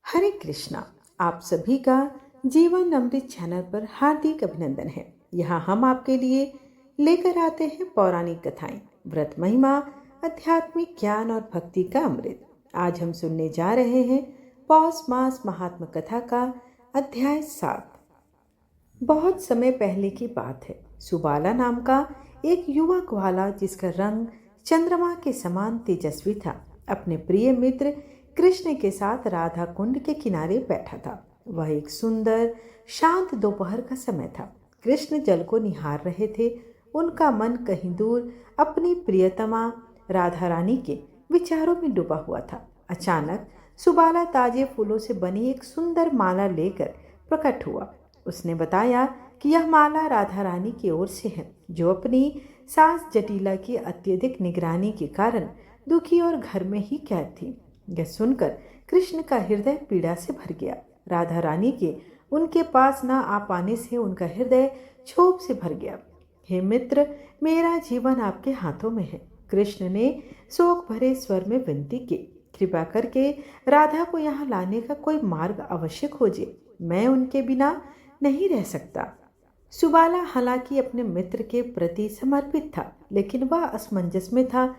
हरे कृष्णा। आप सभी का जीवन अमृत चैनल पर हार्दिक अभिनंदन है। यहाँ हम आपके लिए लेकर आते हैं पौराणिक कथाएं, व्रत महिमा, आध्यात्मिक ज्ञान और भक्ति का अमृत। आज हम सुनने जा रहे हैं पौष मास महात्म कथा का अध्याय 7। बहुत समय पहले की बात है। सुबाला नाम का एक युवा ग्वाला, जिसका रंग चंद्रमा के समान तेजस्वी था, अपने प्रिय मित्र कृष्ण के साथ राधा कुंड के किनारे बैठा था। वह एक सुंदर शांत दोपहर का समय था। कृष्ण जल को निहार रहे थे। उनका मन कहीं दूर अपनी प्रियतमा राधा रानी के विचारों में डूबा हुआ था। अचानक सुबाला ताजे फूलों से बनी एक सुंदर माला लेकर प्रकट हुआ। उसने बताया कि यह माला राधा रानी की ओर से है, जो अपनी सास जटिला की अत्यधिक निगरानी के कारण दुखी और घर में ही कैद थी। यह सुनकर कृष्ण का हृदय पीड़ा से भर गया। राधा रानी के उनके पास न आ पाने से उनका हृदय क्षोभ से भर गया। हे मित्र, मेरा जीवन आपके हाथों में है। कृष्ण ने शोक भरे स्वर में विनती की, कृपा करके राधा को यहाँ लाने का कोई मार्ग अवश्य खोजिए। मैं उनके बिना नहीं रह सकता। सुबाला हालांकि अपने मित्र के प्रति समर्पित था, लेकिन वह असमंजस में था।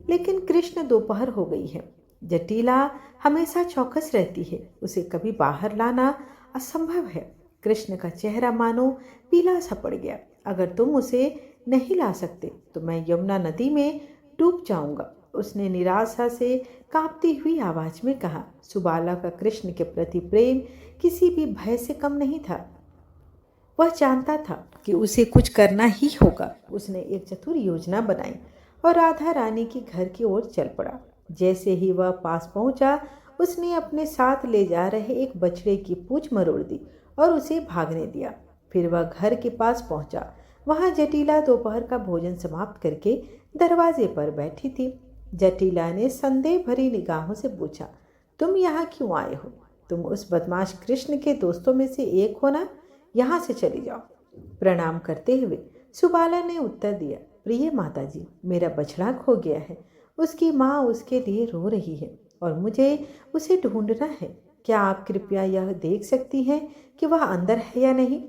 लेकिन कृष्ण दोपहर हो गई है। जटिला हमेशा चौकस रहती है, उसे कभी बाहर लाना असंभव है। कृष्ण का चेहरा मानो पीला सा पड़ गया। अगर तुम उसे नहीं ला सकते तो मैं यमुना नदी में डूब जाऊंगा, उसने निराशा से कांपती हुई आवाज में कहा। सुबाला का कृष्ण के प्रति प्रेम किसी भी भय से कम नहीं था। वह जानता था कि उसे कुछ करना ही होगा। उसने एक चतुर योजना बनाई और राधा रानी के घर की ओर चल पड़ा। जैसे ही वह पास पहुंचा, उसने अपने साथ ले जा रहे एक बछड़े की पूंछ मरोड़ दी और उसे भागने दिया। फिर वह घर के पास पहुंचा। वहां जटिला दोपहर का भोजन समाप्त करके दरवाजे पर बैठी थी। जटिला ने संदेह भरी निगाहों से पूछा, तुम यहाँ क्यों आए हो? तुम उस बदमाश कृष्ण के दोस्तों में से एक हो ना? यहाँ से चली जाओ। प्रणाम करते हुए सुबाला ने उत्तर दिया, प्रिय माताजी, मेरा बछड़ा खो गया है। उसकी माँ उसके लिए रो रही है और मुझे उसे ढूंढना है। क्या आप कृपया यह देख सकती हैं कि वह अंदर है या नहीं?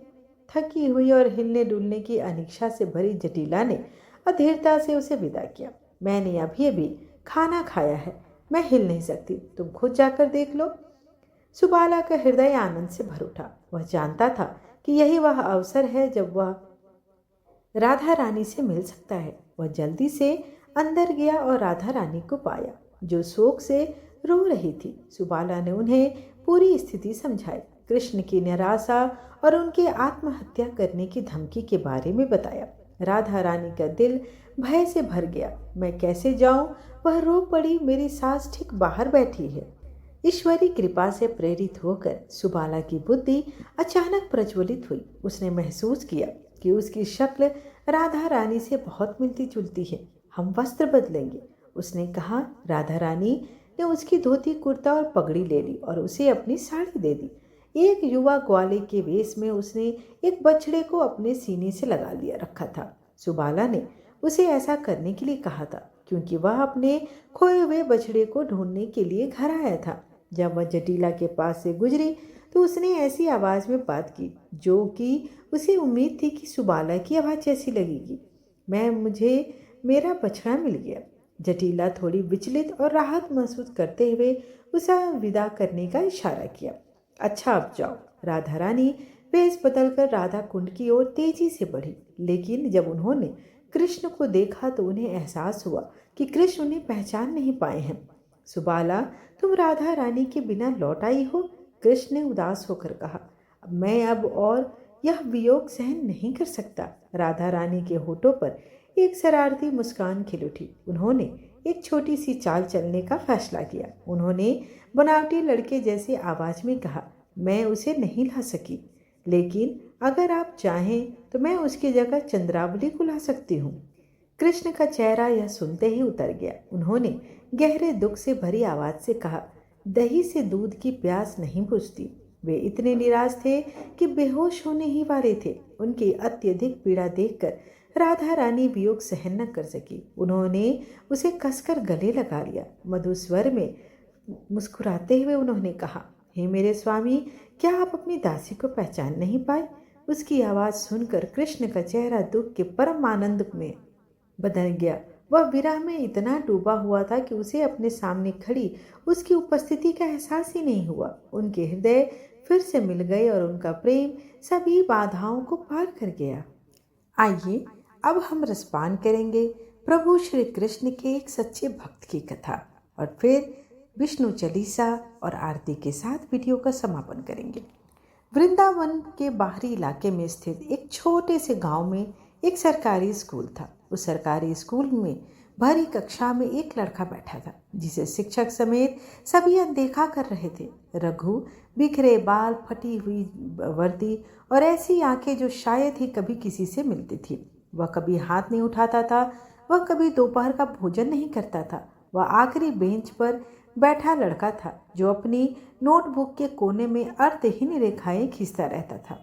थकी हुई और हिलने डुलने की अनिच्छा से भरी जटिला ने अधीरता से उसे विदा किया। मैंने अभी अभी खाना खाया है, मैं हिल नहीं सकती, तुम खुद जाकर देख लो। सुबाला का हृदय आनंद से भर उठा। वह जानता था कि यही वह अवसर है जब वह राधा रानी से मिल सकता है। वह जल्दी से अंदर गया और राधा रानी को पाया, जो शोक से रो रही थी। सुबाला ने उन्हें पूरी स्थिति समझाई, कृष्ण की निराशा और उनके आत्महत्या करने की धमकी के बारे में बताया। राधा रानी का दिल भय से भर गया। मैं कैसे जाऊं? वह रो पड़ी, मेरी सास ठीक बाहर बैठी है। ईश्वरी कृपा से प्रेरित होकर सुबाला की बुद्धि अचानक प्रज्वलित हुई। उसने महसूस किया कि उसकी शक्ल राधा रानी से बहुत मिलती जुलती है। हम वस्त्र बदलेंगे, उसने कहा। राधा रानी ने उसकी धोती कुर्ता और पगड़ी ले ली और उसे अपनी साड़ी दे दी। एक युवा ग्वाले के वेश में उसने एक बछड़े को अपने सीने से लगा लिया रखा था। सुबाला ने उसे ऐसा करने के लिए कहा था क्योंकि वह अपने खोए हुए बछड़े को ढूंढने के लिए घर आया था। जब वह जटिला के पास से गुजरी तो उसने ऐसी आवाज में बात की जो कि उसे उम्मीद थी कि सुबाला की आवाज़ जैसी लगेगी। मुझे मेरा बछड़ा मिल गया। जटिला थोड़ी विचलित और राहत महसूस करते हुए उसे विदा करने का इशारा किया। अच्छा, अब जाओ। राधा रानी वेश बदलकर राधा कुंड की ओर तेजी से बढ़ी। लेकिन जब उन्होंने कृष्ण को देखा तो उन्हें एहसास हुआ कि कृष्ण उन्हें पहचान नहीं पाए हैं। सुबाला, तुम राधा रानी के बिना लौट आई हो? कृष्ण ने उदास होकर कहा। मैं अब और यह वियोग सहन नहीं कर सकता। राधा रानी के होठों पर एक शरारती मुस्कान खिल उठी। उन्होंने एक छोटी सी चाल चलने का फैसला किया। उन्होंने बनावटी लड़के जैसे आवाज में कहा, मैं उसे नहीं ला सकी, लेकिन अगर आप चाहें तो मैं उसकी जगह चंद्रावली को ला सकती हूँ। कृष्ण का चेहरा यह सुनते ही उतर गया। उन्होंने गहरे दुख से भरी आवाज से कहा, दही से दूध की प्यास नहीं बुझती। वे इतने निराश थे कि बेहोश होने ही वाले थे। उनकी अत्यधिक पीड़ा देखकर राधा रानी वियोग सहन न कर सकी। उन्होंने उसे कसकर गले लगा लिया। मधुर स्वर में मुस्कुराते हुए उन्होंने कहा, हे मेरे स्वामी, क्या आप अपनी दासी को पहचान नहीं पाए? उसकी आवाज़ सुनकर कृष्ण का चेहरा दुख के परम आनंद में बदल गया। वह विरह में इतना डूबा हुआ था कि उसे अपने सामने खड़ी उसकी उपस्थिति का एहसास ही नहीं हुआ। उनके हृदय फिर से मिल गए और उनका प्रेम सभी बाधाओं को पार कर गया। आइए अब हम रसपान करेंगे प्रभु श्री कृष्ण के एक सच्चे भक्त की कथा और फिर विष्णु चालीसा और आरती के साथ वीडियो का समापन करेंगे। वृंदावन के बाहरी इलाके में स्थित एक छोटे से गांव में एक सरकारी स्कूल था। उस सरकारी स्कूल में भरी कक्षा में एक लड़का बैठा था जिसे शिक्षक समेत सभी अनदेखा कर रहे थे। रघु, बिखरे बाल, फटी हुई वर्दी और ऐसी आंखें जो शायद ही कभी किसी से मिलती थी। वह कभी हाथ नहीं उठाता था, वह कभी दोपहर का भोजन नहीं करता था। वह आखिरी बेंच पर बैठा लड़का था जो अपनी नोटबुक के कोने में अर्थहीन रेखाएं खींचता रहता था।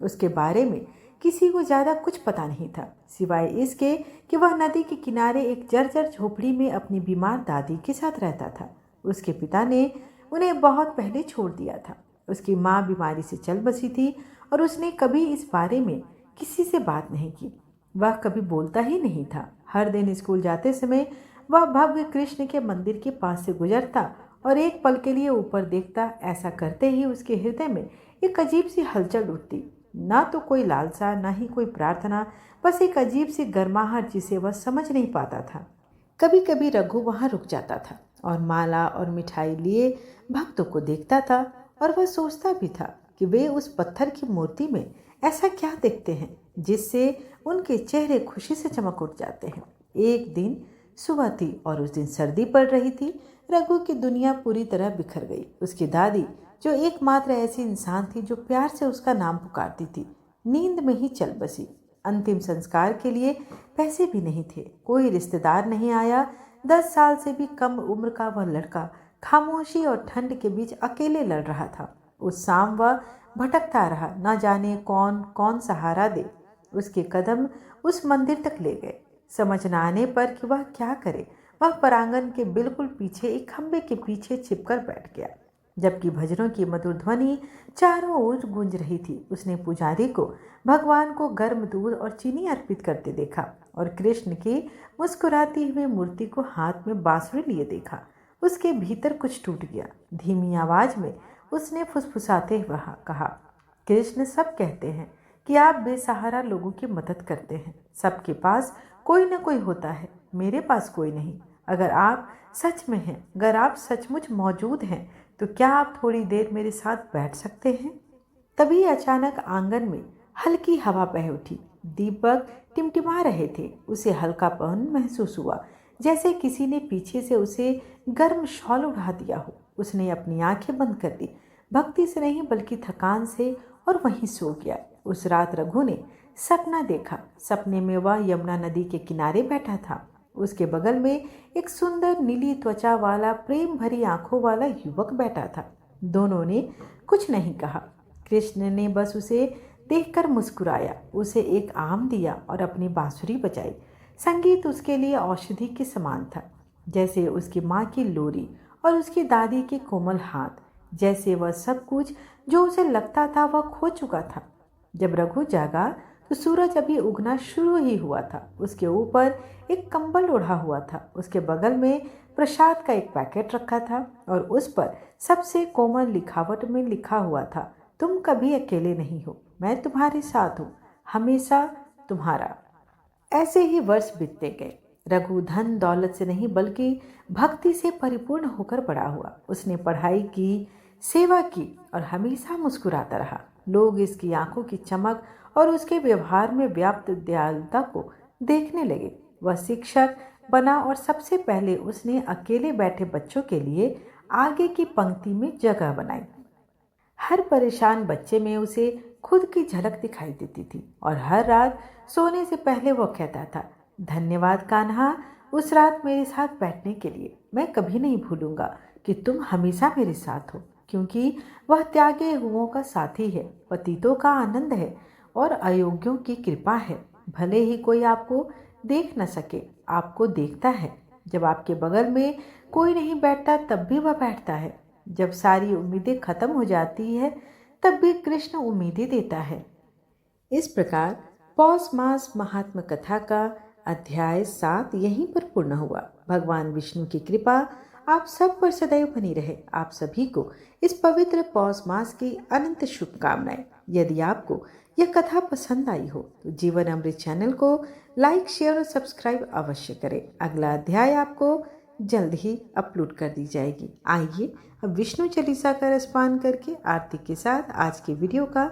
उसके बारे में किसी को ज़्यादा कुछ पता नहीं था, सिवाय इसके कि वह नदी के किनारे एक जर्जर झोपड़ी में अपनी बीमार दादी के साथ रहता था। उसके पिता ने उन्हें बहुत पहले छोड़ दिया था। उसकी माँ बीमारी से चल बसी थी और उसने कभी इस बारे में किसी से बात नहीं की। वह कभी बोलता ही नहीं था। हर दिन स्कूल जाते समय वह भव्य कृष्ण के मंदिर के पास से गुजरता और एक पल के लिए ऊपर देखता। ऐसा करते ही उसके हृदय में एक अजीब सी हलचल उठती। ना तो कोई लालसा, ना ही कोई प्रार्थना, बस एक अजीब सी गर्माहट जिसे वह समझ नहीं पाता था। कभी कभी रघु वहाँ रुक जाता था और माला और मिठाई लिए भक्तों को देखता था और वह सोचता भी था कि वे उस पत्थर की मूर्ति में ऐसा क्या देखते हैं जिससे उनके चेहरे खुशी से चमक उठ जाते हैं। एक दिन सुबह थी और उस दिन सर्दी पड़ रही थी। रघु की दुनिया पूरी तरह बिखर गई। उसकी दादी, जो एकमात्र ऐसी इंसान थी जो प्यार से उसका नाम पुकारती थी, नींद में ही चल बसी। अंतिम संस्कार के लिए पैसे भी नहीं थे, कोई रिश्तेदार नहीं आया। 10 साल से भी कम उम्र का वह लड़का खामोशी और ठंड के बीच अकेले लड़ रहा था। उस शाम वह भटकता रहा, न जाने कौन कौन सहारा दे। उसके कदम उस मंदिर तक ले गए। समझ न आने पर कि वह क्या करे, वह प्रांगण के बिल्कुल पीछे एक खंबे के पीछे छिपकर बैठ गया। जबकि भजनों की मधुर ध्वनि चारों ओर गूंज रही थी, उसने पुजारी को भगवान को गर्म दूध और चीनी अर्पित करते देखा और कृष्ण की मुस्कुराती हुई मूर्ति को हाथ में बांसुरी लिए देखा। उसके भीतर कुछ टूट गया। धीमी आवाज में उसने फुसफुसाते हुए कहा, कृष्ण, सब कहते हैं कि आप बेसहारा लोगों की मदद करते हैं। सबके पास कोई न कोई होता है, मेरे पास कोई नहीं। अगर आप सच में हैं, अगर आप सचमुच मौजूद हैं, तो क्या आप थोड़ी देर मेरे साथ बैठ सकते हैं? तभी अचानक आंगन में हल्की हवा बह उठी। दीपक टिमटिमा रहे थे। उसे हल्कापन महसूस हुआ, जैसे किसी ने पीछे से उसे गर्म शॉल उड़ा दिया हो। उसने अपनी आंखें बंद कर दी, भक्ति से नहीं बल्कि थकान से, और वहीं सो गया। उस रात रघु ने सपना देखा। सपने में वह यमुना नदी के किनारे बैठा था। उसके बगल में एक सुंदर नीली त्वचा वाला, प्रेम भरी आंखों वाला युवक बैठा था। दोनों ने कुछ नहीं कहा। कृष्ण ने बस उसे देखकर मुस्कुराया, उसे एक आम दिया और अपनी बांसुरी बजाई। संगीत उसके लिए औषधि के समान था, जैसे उसकी माँ की लोरी और उसकी दादी के कोमल हाथ। जैसे वह सब कुछ जो उसे लगता था वह खो चुका था। जब रघु जागा तो सूरज अभी उगना शुरू ही हुआ था। उसके ऊपर एक कंबल ओढ़ा हुआ था। उसके बगल में प्रसाद का एक पैकेट रखा था और उस पर सबसे कोमल लिखावट में लिखा हुआ था, तुम कभी अकेले नहीं हो, मैं तुम्हारे साथ हूँ, हमेशा तुम्हारा। ऐसे ही वर्ष बीतते गए। रघु धन दौलत से नहीं बल्कि भक्ति से परिपूर्ण होकर बड़ा हुआ। उसने पढ़ाई की, सेवा की और हमेशा मुस्कुराता रहा। लोग इसकी आंखों की चमक और उसके व्यवहार में व्याप्त दयालुता को देखने लगे। वह शिक्षक बना और सबसे पहले उसने अकेले बैठे बच्चों के लिए आगे की पंक्ति में जगह बनाई। हर परेशान बच्चे में उसे खुद की झलक दिखाई देती थी और हर रात सोने से पहले वह कहता था, धन्यवाद कान्हा, उस रात मेरे साथ बैठने के लिए। मैं कभी नहीं भूलूंगा कि तुम हमेशा मेरे साथ हो, क्योंकि वह त्यागे हुओं का साथी है, पतितों का आनंद है और अयोग्यों की कृपा है। भले ही कोई आपको देख न सके, आपको देखता है। जब आपके बगल में कोई नहीं बैठता तब भी वह बैठता है। जब सारी उम्मीदें खत्म हो जाती है तब भी कृष्ण उम्मीदें देता है। इस प्रकार पौष मास महात्म कथा का अध्याय 7 यहीं पर पूर्ण हुआ। भगवान विष्णु की कृपा आप सब पर सदैव बनी रहे। आप सभी को इस पवित्र पौष मास की अनंत शुभकामनाएं। यदि आपको यह कथा पसंद आई हो तो जीवन अमृत चैनल को लाइक, शेयर और सब्सक्राइब अवश्य करें। अगला अध्याय आपको जल्द ही अपलोड कर दी जाएगी। आइए अब विष्णु चालीसा का रसपान करके आरती के साथ आज की वीडियो का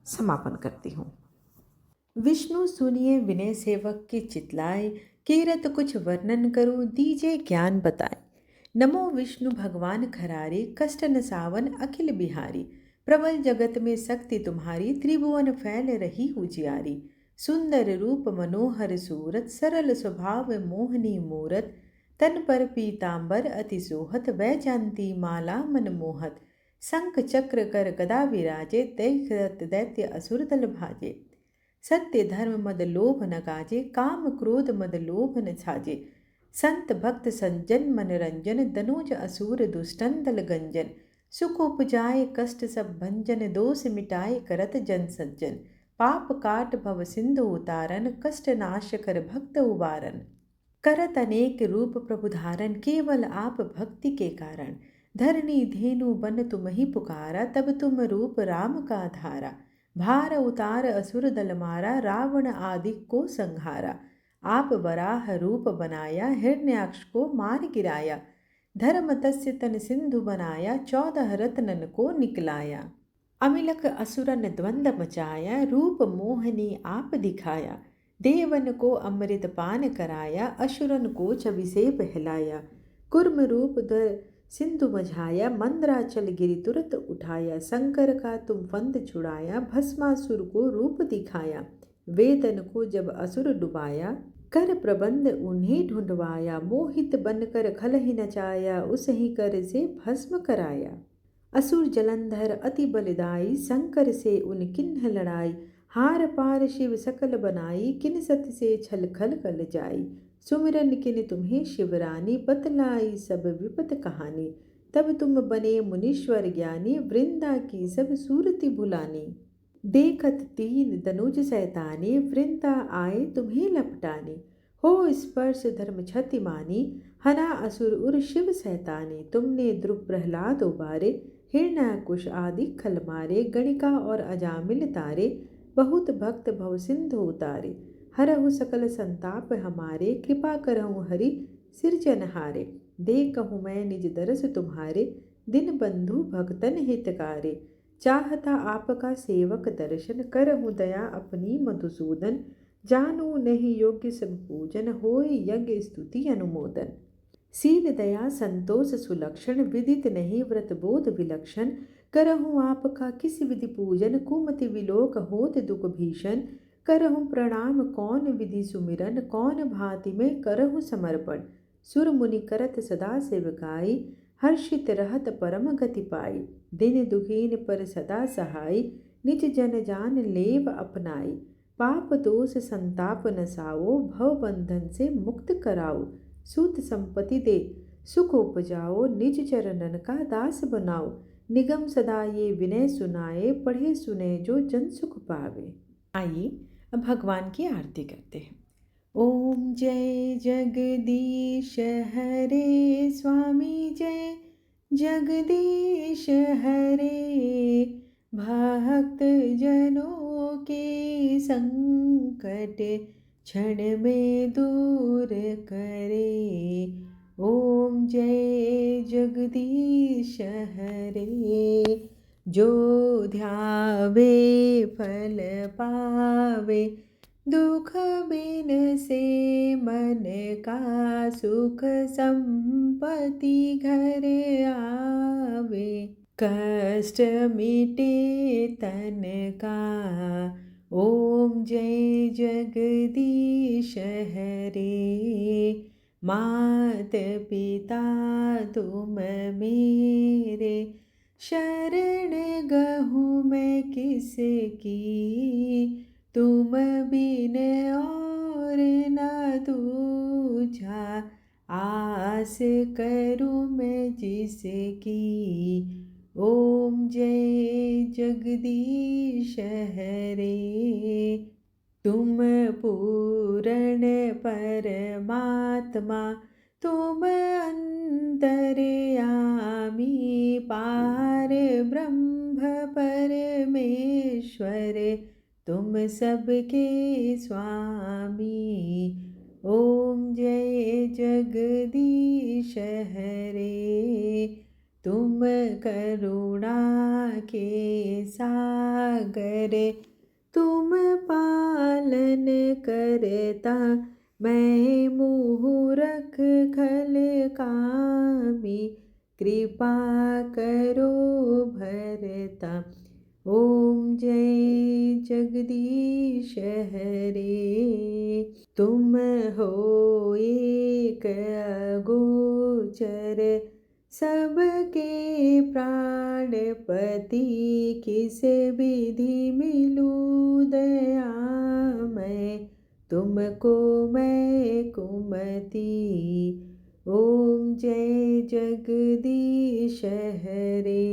समापन करती हूँ। विष्णु सुनिए विनय सेवक की चितलाए, कीरत कुछ वर्णन करूं दीजे ज्ञान बताए। नमो विष्णु भगवान खरारे, कष्ट नसावन अखिल बिहारी। प्रबल जगत में शक्ति तुम्हारी, त्रिभुवन फैल रही उजियारी। सुंदर रूप मनोहर सूरत, सरल स्वभाव मोहनी मूरत। तन पर पीतांबर अति सोहत, वैजयंती माला मनमोहत। शंख चक्र कर गदा विराजे, दैत्य दैत्य असुर दल भाजे। सत्य धर्म मद लोभ न काजे, काम क्रोध मद लोभ न छाजे। संत भक्त संजन मनरंजन, दनुज असुर दुष्टन दल गंजन। सुख उपजाए कष्ट सब भंजन, दोष मिटाए करत जन सज्जन। पाप काट भव सिंधु उतारन, कष्ट नाश कर भक्त उबारन। करत अनेक रूप प्रभु धारण, केवल आप भक्ति के कारण। धरनी धेनु बन तुम ही पुकारा, तब तुम रूप राम का धारा। भार उतार असुर दल मारा, रावण आदि को संहारा। आप वराह रूप बनाया, हिरण्याक्ष को मार गिराया। धर्म तस्य तन सिंधु बनाया, 14 रत्नन को निकलाया। अमिलक असुरन द्वंद्व मचाया, रूप मोहनी आप दिखाया। देवन को अमृत पान कराया, असुरन को छवि से बहलाया। कुर्म रूप धर सिंधु मझाया, मंद्राचल गिरि तुरत उठाया। शंकर का तुम फंद छुड़ाया, भस्मासुर को रूप दिखाया। वेदन को जब असुर डुबाया, कर प्रबंध उन्हें ढूंढवाया। मोहित बनकर खल ही नचाया, उस ही कर से भस्म कराया। असुर जलंधर अति बलिदाई, शंकर से उन किन्ह लड़ाई। हार पार शिव सकल बनाई, किन सति से छल खल कल जाई। सुमिरन किन तुम्हें शिवरानी, बतलाई सब विपत कहानी। तब तुम बने मुनीश्वर ज्ञानी, वृंदा की सब सूरति भुलानी। देखत तीन दनुज सैतानी, वृंदा आए तुम्हें लपटानी। हो स्पर्श धर्म क्षति मानी, हना असुर उर शिव सैतानी। तुमने ध्रुव प्रहलाद उबारे, हिरण्याकुश आदि खल मारे। गणिका और अजामिल तारे, बहुत भक्त भव सिंधु उतारे। हरहु सकल संताप हमारे, कृपा करहु हरि सिरजनहारे। देखहु मैं निज दरस तुम्हारे, दिन बंधु भक्तन हितकारे। चाहता आपका सेवक दर्शन, करहु दया अपनी मधुसूदन। जानू नहीं योग्य सब पूजन, होय यज्ञ स्तुति अनुमोदन। शील दया संतोष सुलक्षण, विदित नहीं व्रत बोध विलक्षण। करहूँ आपका किस विधि पूजन, कुमति विलोक होत दुख भीषण। करहूँ प्रणाम कौन विधि सुमिरन, कौन भांति में करहूँ समर्पण। सुर मुनि करत सदा सेवकाई, हर्षित रहत परम गति पाई। दिन दुखीन पर सदा सहाय, निज जन जान लेव अपनाई। पाप दोष संताप नसाओ, भव बंधन से मुक्त कराओ। सूत संपत्ति दे सुख उपजाओ, निज चरणन का दास बनाओ। निगम सदा ये विनय सुनाए, पढ़े सुने जो जन सुख पावे। आइए अब भगवान की आरती करते हैं। ओम जय जगदीश हरे, स्वामी जय जगदीश हरे। भक्त जनों के संकट क्षण में दूर करे। ओम जय जगदीश हरे। जो ध्यावे फल पावे, दुख बिन से मन का सुख संपत्ति घर आवे। कष्ट मिटे तन का, ओम जय जगदीश हरे। मात पिता तुम मेरे, शरण गहूँ मैं किसकी। तुम बिन और न दूजा, आस करूं मैं जिसकी। ओम जय जगदीश हरे। तुम पूर्ण परमात्मा, तुम अंतर्यामी, पार ब्रह्म परमेश्वर, तुम सबके स्वामी। ओम जय जगदीश हरे। तुम करुणा के सागर, तुम पालन करता, मैं मूरख खल कामी, कृपा करो भरता। ओम जय जगदीश हरे। तुम हो एक अगोचर, सबके प्राणपति, किस विधि मिलूं दयामय, तुमको मैं कुमति। ओम जय जगदीश हरे।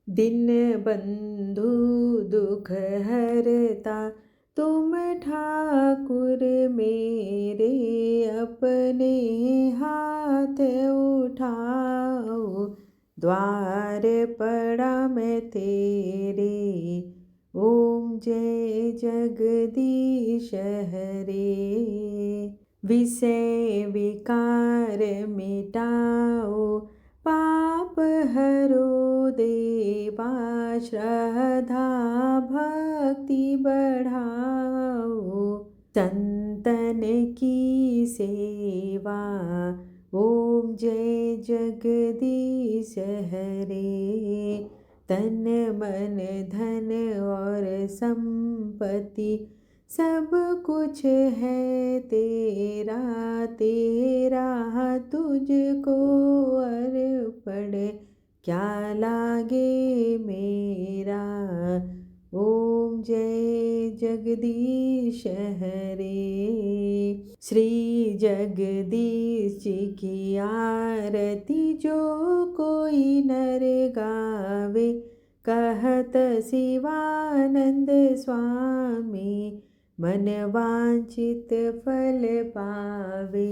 दिन बंधु दुख हरता, तुम ठाकुर मेरे, अपने हाथ उठाओ, द्वार पड़ा मैं तेरे। ओम जय जगदीश हरे। विषय विकार मिटाओ, पाप हरो देवा, श्रद्धा भक्ति बढ़ाओ, संतन की सेवा। ओम जय जगदीश हरे। तन मन धन और संपत्ति, सब कुछ है तेरा, तेरा तुझको अर्पण, क्या लागे मेरा। ओम जय जगदीश हरे। श्री जगदीश जी की आरती जो कोई नर गावे, कहत शिवानंद स्वामी, मन वांछित फल पावे।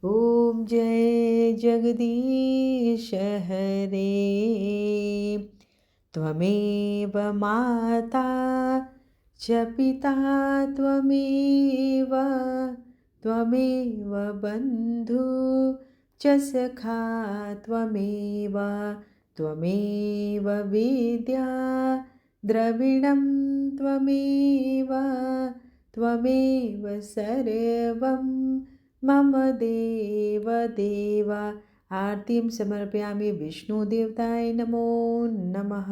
ओम जय जगदीश हरे। त्वमेव माता च पिता त्वमेव, त्वमेव बन्धु च सखा त्वमेव, त्वमेव विद्या द्रविणं त्वमेव, त्वमेव सर्वं मम देव देव। आरतीं समर्पयामि विष्णुदेवताय नमो नमः।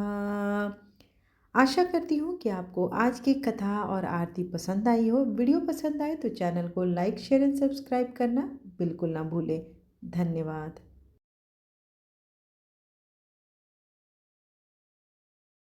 आशा करती हूँ कि आपको आज की कथा और आरती पसंद आई हो। वीडियो पसंद आए तो चैनल को लाइक शेयर एंड सब्सक्राइब करना बिल्कुल ना भूलें। धन्यवाद।